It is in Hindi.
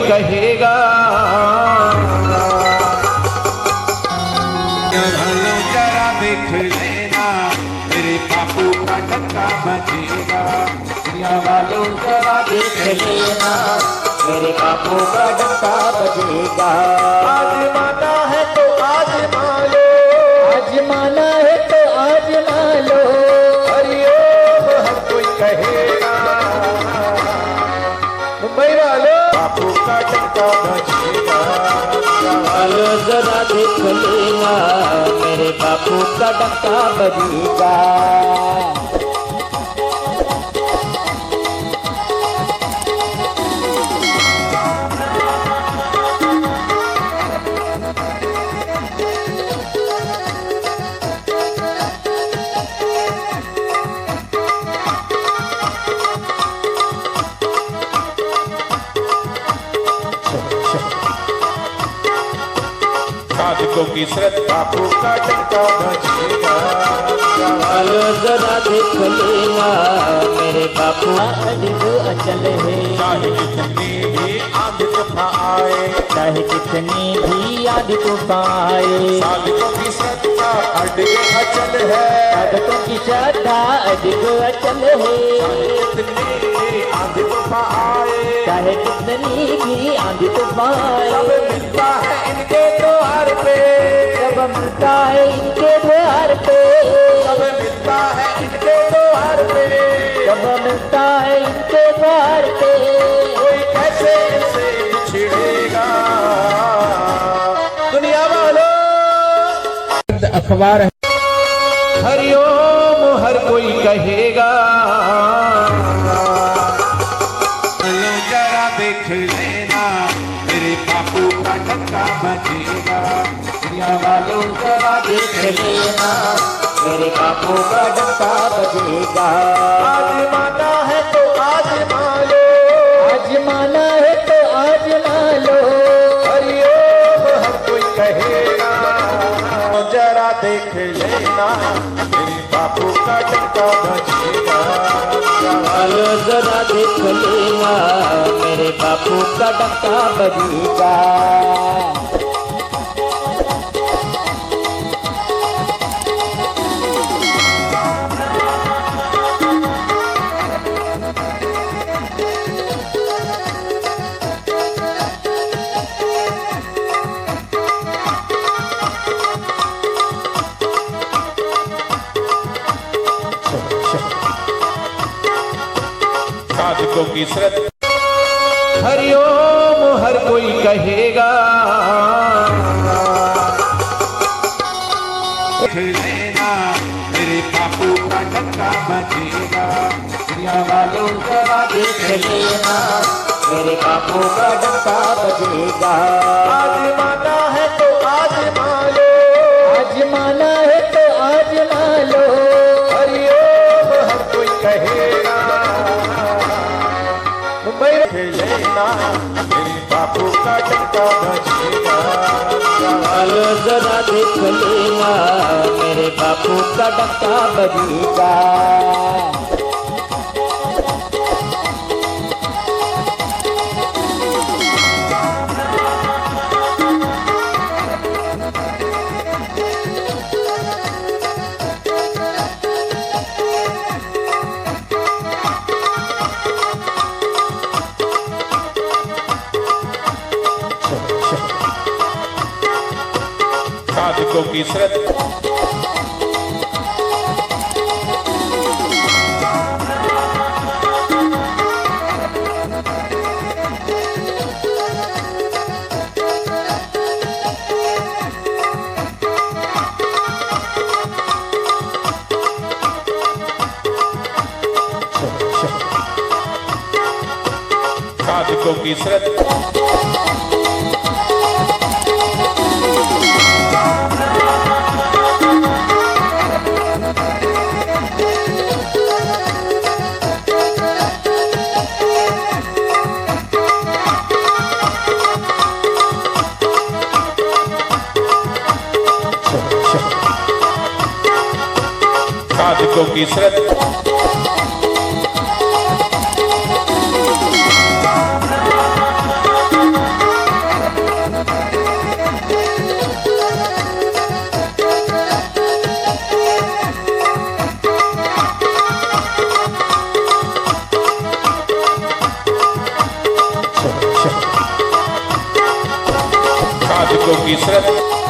कहेगा जरा देख लेना मेरे बापू का डंका बजेगा। दुनिया वालों जरा देख लेना मेरे बापू का डंका बजेगा। आजमाना है तो आजमा लो, आजमाना है तो आजमा लो। हरिओम हर कोई कहेगा। मुंबई वालों बापू का डंका बजेगा। वालों जरा देख लेना मेरे बापू का डंका बजेगा। साधकों की श्रद्धा बापू का डंका बजेगा। वालों जरा देख लेना मेरे बापू अडिग अचल है। चाहे कितनी भी आंधी तूफान आए, चाहे कितनी भी आंधी तूफान आए। साधकों की श्रद्धा अडिग अचल है। साधकों की श्रद्धा अडिग अचल है। कितनी भी आंधी तूफान आए, चाहे कितनी भी आंधी तूफान सब आए। मिलता है इनके द्वार पे, सब मिलता है इनके द्वार पे। सब मिलता है इनके द्वार पे। सब मिलता है इनके द्वार पे। कोई कैसे इनसे बिछड़ेगा। दुनिया वालों अखबार हरिओम हर कोई कहेगा। जरा देख लेना मेरे बापू का डंका बजेगा। दुनिया वालों जरा देख लेना मेरे बापू का डंका बजेगा। आजमाना है तो आजमा लो, आजमाना है तो आजमा लो। हरिओम हर कोई कहेगा। जरा देख लेना मेरे बापू का डंका बजेगा। वालों जरा देख लेना मेरे बापू का डंका बजेगा। साधकों की श्रद्धा हरिओम हर कोई कहेगा। देख लेना मेरे बापू का डंका बजेगा। दुनिया वालों जरा देख लेना मेरे बापू का डंका बजेगा। आजमाना है तो आजमा लो, आजमाना है तो आजमा लो। हरिओम हर कोई कहेगा। मुंबई लेना मेरे बापू का डंका बजेगा। वालों जरा देख लेना मेरे बापू का डंका बजेगा। साधकों की श्रद्धा साधकों की श्रद्धा साधकों की श्रद्धा। की श्रद्धा